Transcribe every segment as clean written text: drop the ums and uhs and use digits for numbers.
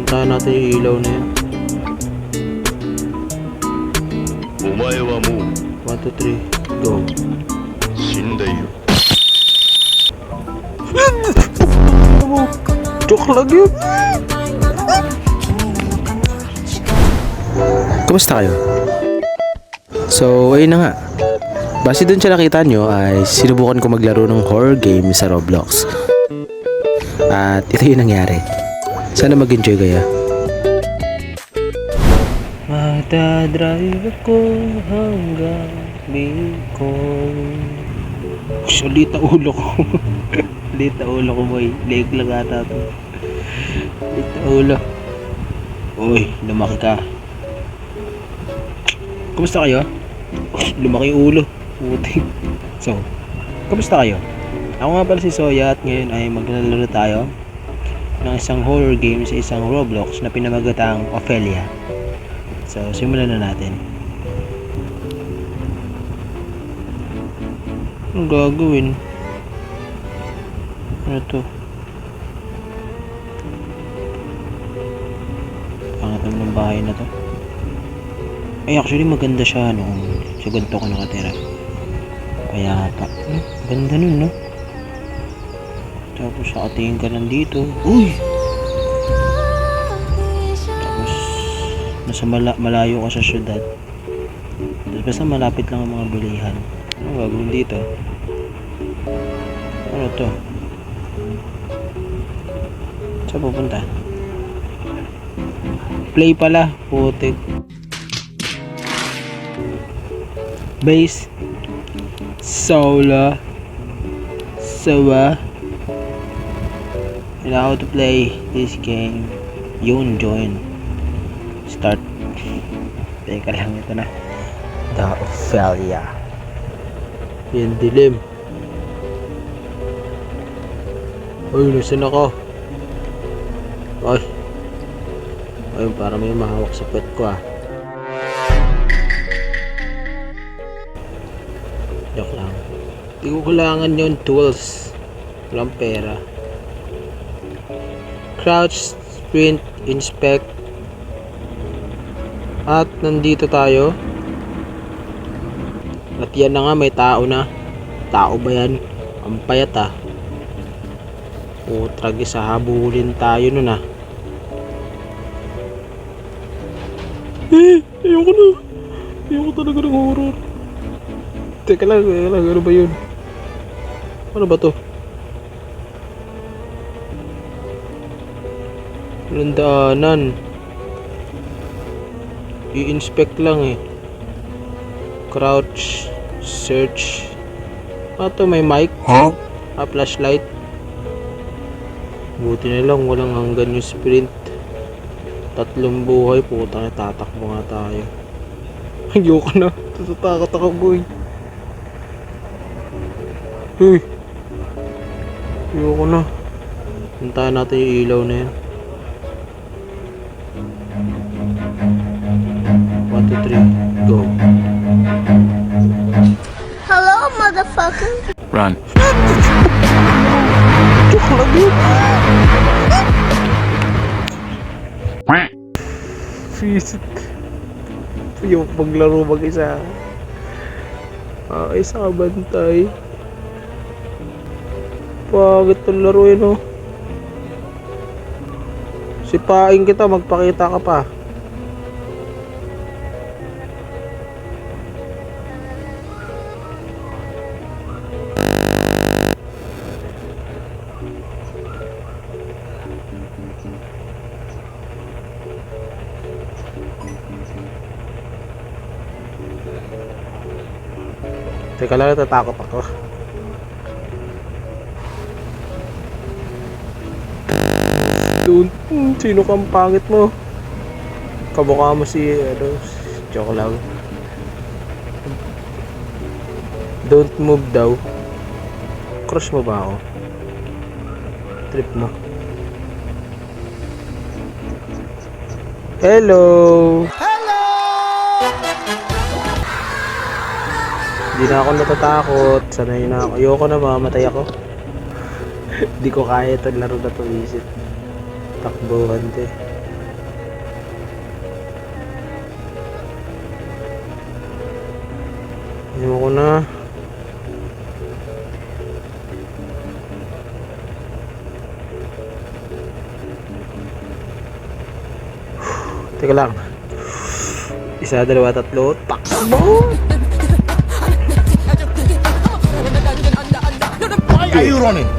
Puntahan natin yung ilaw na yun. お前はもう 1, 2, 3, go. 死んでいる。 Joke lang yun. Kumusta kayo? So, ayun na nga. Base dun sa nakita nyo ay sinubukan ko maglaro ng horror game sa Roblox. At ito yung nangyari. Sana mag-enjoy kayo. Magdadrive ako hanggang Bicol. Sulit na ulo ko. Sulit na ulo ko, boy. Leg lang ata to. Sulit na ulo. Uy, lumaki ka. Kumusta kayo? Lumaki yung ulo. Putik. So, kumusta kayo? Ako nga pala si Soya at ngayon ay maglalaro tayo ng isang horror game sa isang Roblox na pinamagatang Ophelia. So, simulan na natin. Anong gagawin? Ano to? Pangatang ng bahay na to. Ay, actually maganda siya noong sa ganito ko nakatira. Kaya pa. Ganda nun, no? Tapos nakatingin ka lang dito. Uy! Tapos nasa malayo ka sa syudad. Basta malapit lang ang mga bilihan. Ano gagawin dito? Ano to? Saan pupunta? Play pala. Putik. Base. Solo. Sawa. And how to play this game. Yun, join. Start. Teka lang, ito na. The Ophelia. Yan, dilim. Uy, nasan ako? Ay. Ayun, para may mahawak sa pet ko ah. Joke lang. Hindi ko kailangan yun, tools. Walang pera. Crouch, sprint, inspect. At nandito tayo. At yan na nga, may tao na. Tao ba yan? Ang payat ah. O, tragis ah, habulin tayo nun ah. Ayoko na. Ayoko talaga ng horror. Teka lang, ano ba yun? Ano ba to? Landaanan. I-inspect lang eh. Crouch, search. Ato may mic. Huh? Flashlight. Buti na lang walang hanggan yung sprint. 3 buhay, puta na, tatakbo nga tayo. Ayoko na. Tatatakot ako, boy. Uy. Ayoko na. Puntahan natin yung ilaw na yan. 1, 2, 3, go. Hello, motherfucker. Run. Joke lang yun. Visit. Yung paglaro mag-isa. Isa ka bantay. Pagit ang laro yun oh. Sipain kita, magpakita ka pa. Teka lang, natatakot ako. Don't, sino kang pangit mo? Kamukha mo si, joke lang. Don't move daw. Crush mo ba ako? Trip mo. Hello! Hindi na ako natatakot. Sanay na ako. Ayoko na, mamatay ako. Hindi ko kaya itong laro na to, visit. Takbuhan te. Ayoko na. Teka lang. Isa, dalawa, tatlo. Takbo! Why are you running?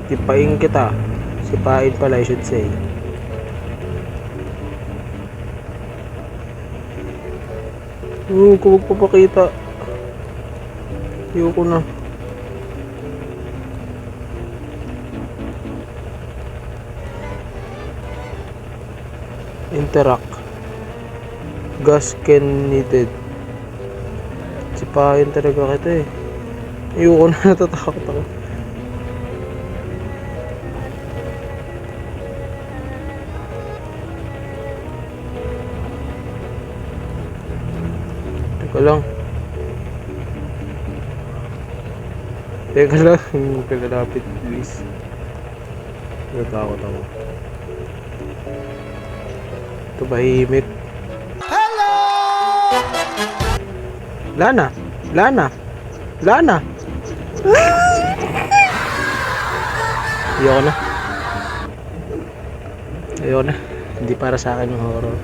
Sipain kita. Sipain pala, I should say. Kung magpapakita. Ayoko na. Interact. Gas can needed. Sipain talaga kita eh. Ayoko na, natatakot ako. Teka lang. Teka lang. Kalalapit please. Natatakot ako. Tumahimik. Hello! Lana! Lana! Lana! Ayoko na. Ayoko na. Hindi para sa akin yung horror.